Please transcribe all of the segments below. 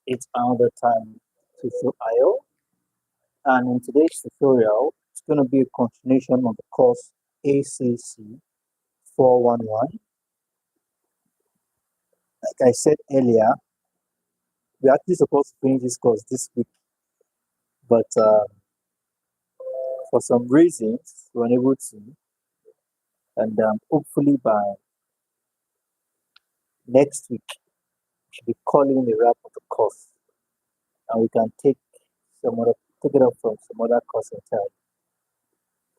It's another time to show IO, and in today's tutorial, it's going to be a continuation of the course ACC411. Like I said earlier, we're actually supposed to finish this course this week, but for some reasons, we're unable to, and hopefully by next week, we should be calling the wrap of the course, and we can take it up from some other course entirely.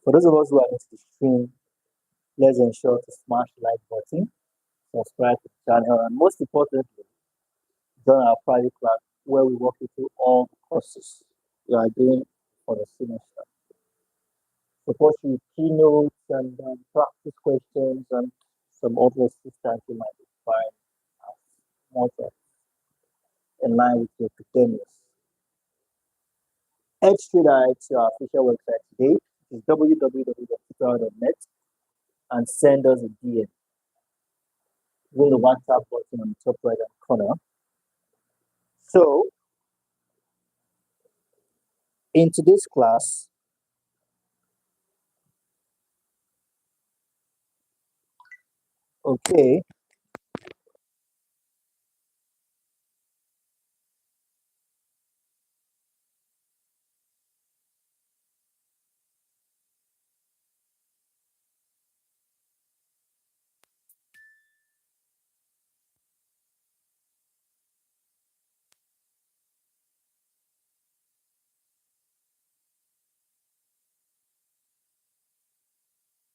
For those of us who are into the stream, let's ensure to smash the like button, subscribe to the channel, and most importantly, join our private class where we walk you through all the courses you are doing for the semester. Support you with keynotes and practice questions and some other assistance you might find more in line with your academics. Head straight ahead to our official website today, which is www.tutorial.net, and send us a DM. With the WhatsApp button on the top right hand corner. So, in today's class, okay,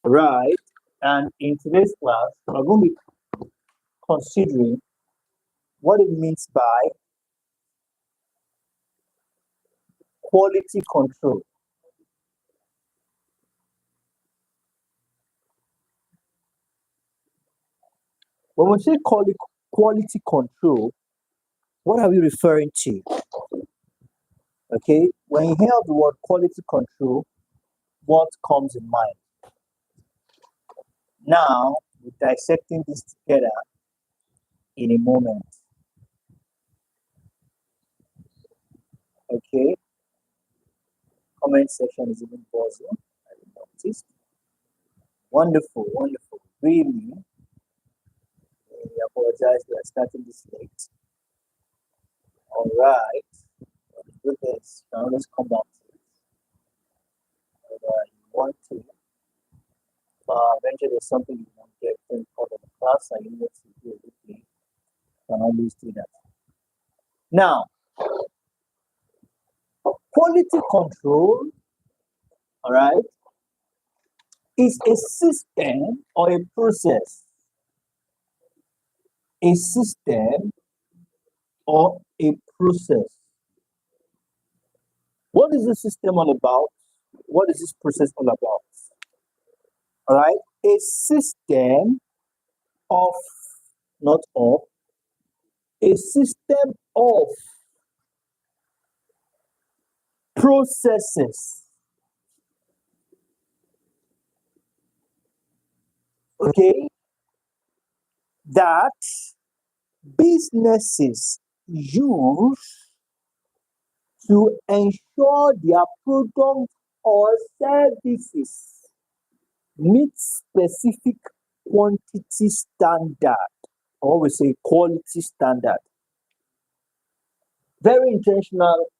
right, and in today's class, we're going to be considering what it means by quality control. When we say quality control, what are we referring to? Okay, when you hear the word quality control, what comes in mind? Now, we're dissecting this together in a moment. Okay, comment section is even buzzing. I noticed. Wonderful, wonderful. Really, I apologize we are starting this late. All right. Good things. Now let's come back to it. You want to eventually there's something you want to get in for the class and you need to do it with me. You can always do that. Now, quality control, all right, is a system or a process. A system or a process. What is the system all about? What is this process all about? All right, a system of, not of, a system of processes, okay, that businesses use to ensure their products or services meet specific quantity standard, or we say quality standard. Very intentional,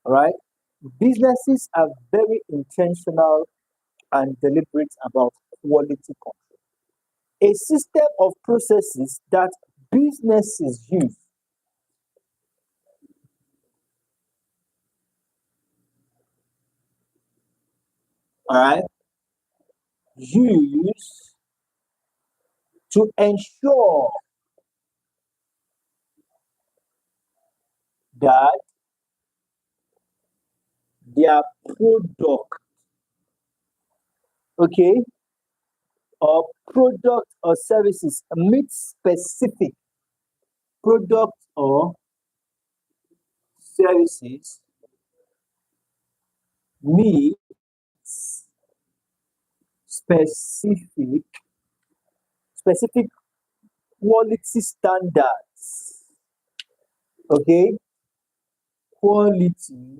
right? Businesses are very intentional and deliberate about quality control. A system of processes that businesses use use to ensure that their product, okay, or product or services meet specific product or services meet specific quality standards. Okay, quality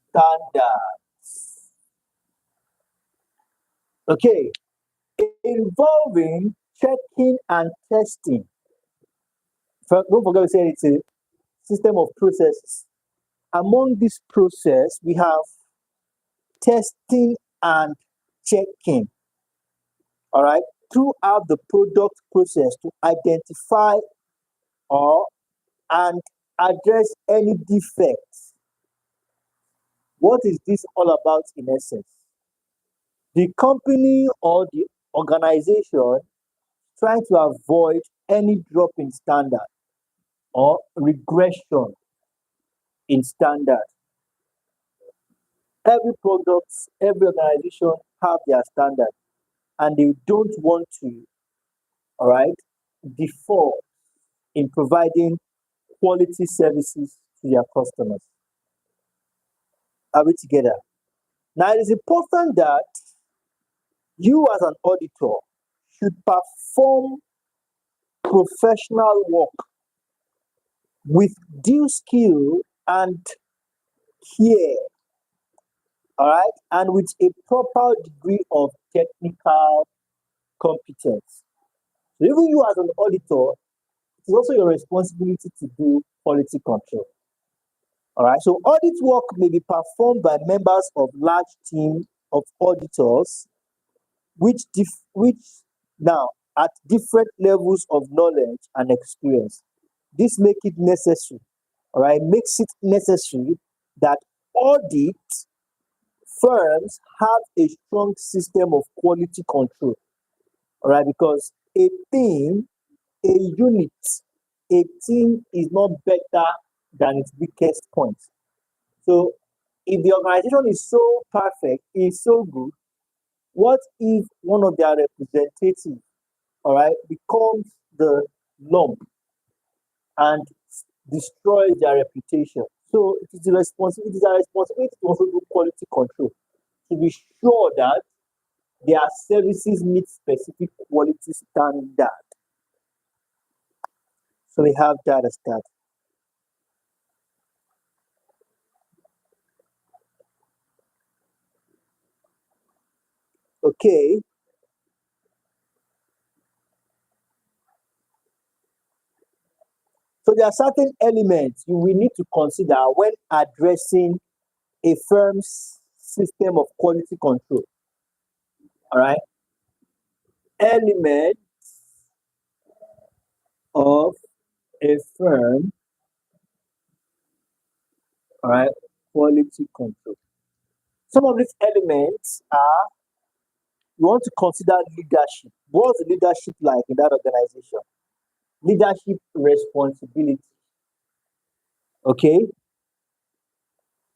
standards. Okay, involving checking and testing. Don't forget we said it's a system of processes. Among this process, we have testing and checking. All right, throughout the product process to identify or and address any defects. What is this all about in essence? The company or the organization trying to avoid any drop in standard or regression in standard. Every product, every organization have their standard, and they don't want to, all right, default in providing quality services to their customers. Are we together? Now, it is important that you, as an auditor, should perform professional work with due skill and care, all right, and with a proper degree of technical competence. So even you, as an auditor, it's also your responsibility to do quality control. All right. So audit work may be performed by members of large team of auditors, which now at different levels of knowledge and experience. This make it necessary. All right, makes it necessary that audit firms have a strong system of quality control. All right, because a unit, a team is not better than its weakest point. So if the organization is so perfect, is so good, what if one of their representatives, all right, becomes the lump and destroys their reputation? So it is our responsibility to also do quality control to be sure that their services meet specific quality standard. So we have that as that. Okay. So there are certain elements you will need to consider when addressing a firm's system of quality control. All right. Element of a firm, all right, quality control. Some of these elements are you want to consider leadership. What's the leadership like in that organization? Leadership responsibility. Okay.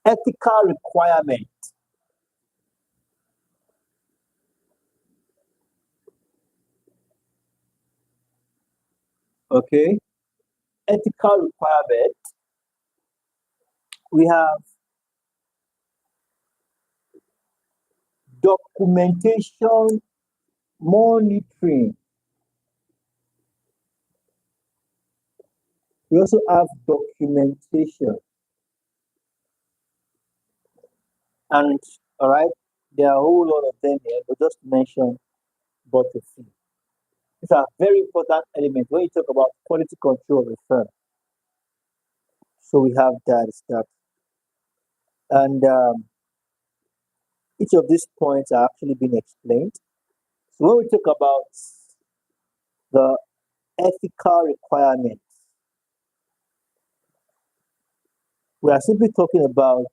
Ethical requirement. Okay. Ethical requirement. We have documentation monitoring. We also have documentation. And all right, there are a whole lot of them here, but just to mention but a few. These are very important elements when you talk about quality control of a firm. So we have that stuff. And each of these points are actually being explained. So when we talk about the ethical requirements, we are simply talking about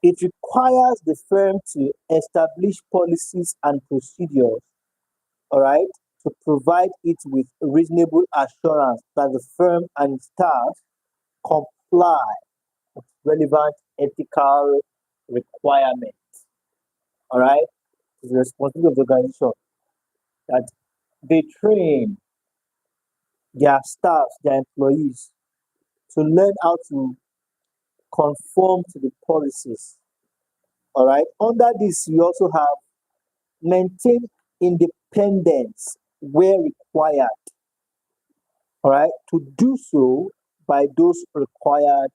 it requires the firm to establish policies and procedures, all right, to provide it with reasonable assurance that the firm and staff comply with relevant ethical requirements. All right, it's the responsibility of the organization that they train their staff, their employees, to learn how to conform to the policies. All right. Under this, you also have maintain independence where required, all right, to do so by those required,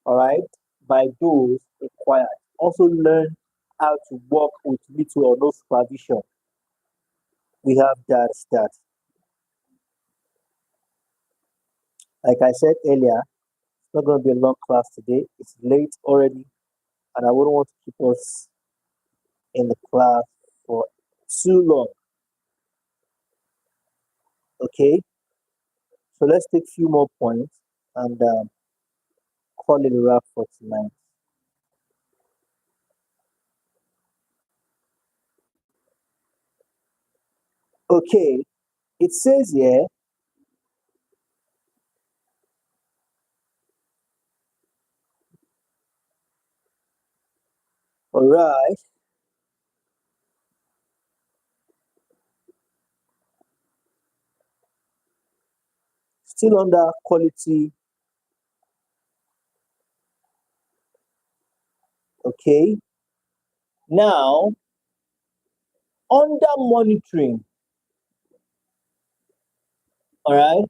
all right, by those required. Also learn how to work with little or no supervision. We have that. Like I said earlier, it's not going to be a long class today. It's late already, and I wouldn't want to keep us in the class for too long. Okay, so let's take a few more points and call it a wrap for tonight. Okay, it says here, all right, still under quality. Okay, now under monitoring, all right,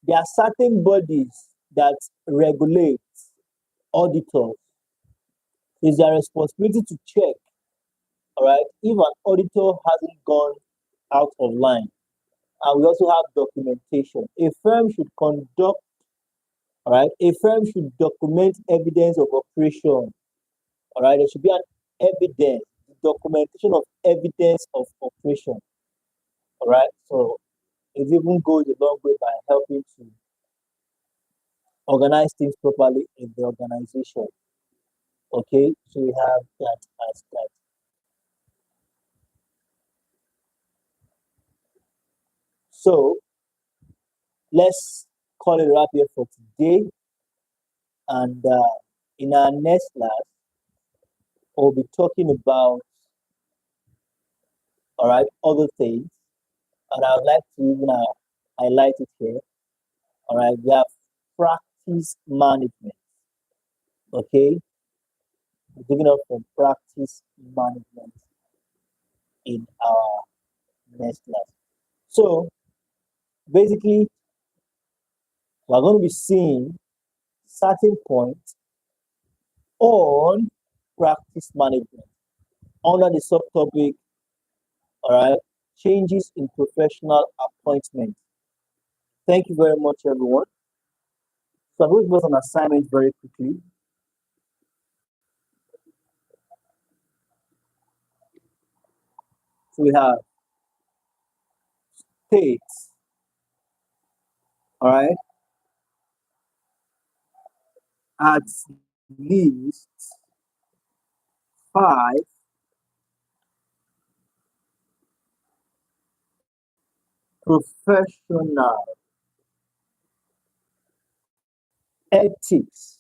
there are certain bodies that regulate auditors. It's their responsibility to check, all right, if an auditor hasn't gone out of line. And we also have documentation. A firm should conduct, all right, a firm should document evidence of operation. All right, there should be an evidence, documentation of evidence of operation. All right, so it even goes a long way by helping to organize things properly in the organization. Okay, so we have that as that. So let's call it a wrap here for today. And in our next class, we'll be talking about, all right, other things. And I would like to even highlight it here. All right, we have practice management. Okay, we're taking up from practice management in our next class. So basically, we're going to be seeing certain points on practice management under the subtopic, all right, changes in professional appointment. Thank you very much, everyone. So I'm going to go on assignment very quickly. So we have states, all right, at least 5 professional ethics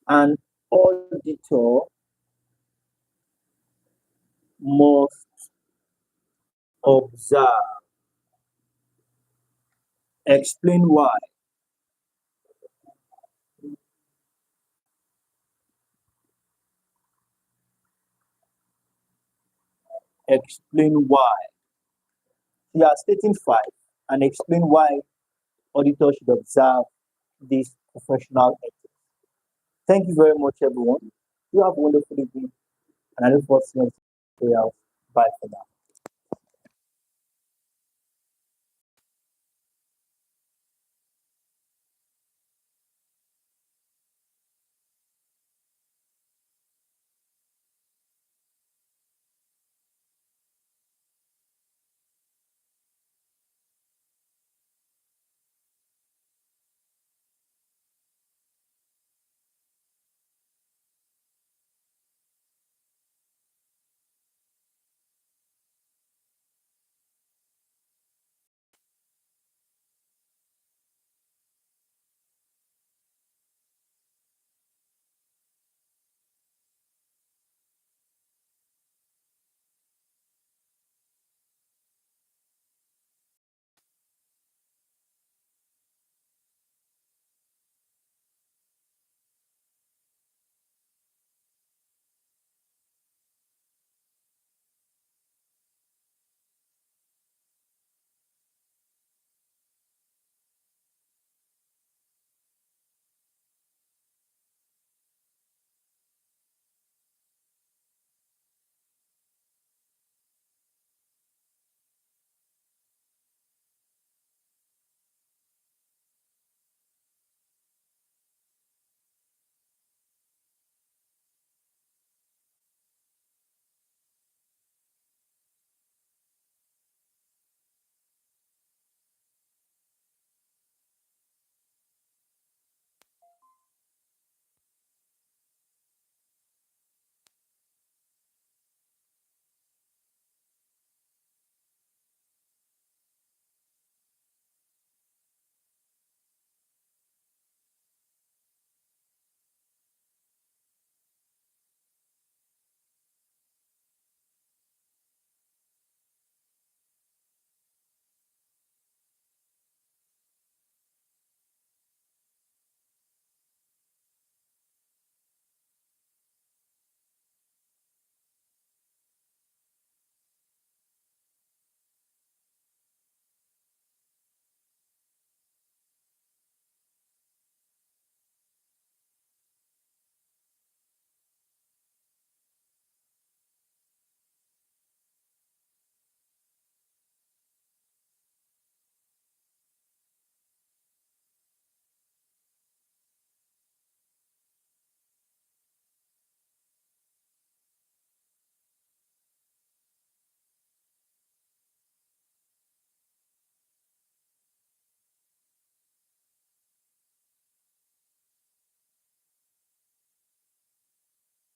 an auditor must observe. Explain why. Explain why. You are stating 5 and explain why auditors should observe this professional ethics. Thank you very much, everyone. You have a wonderful evening, and I look forward to seeing you else. Bye for now.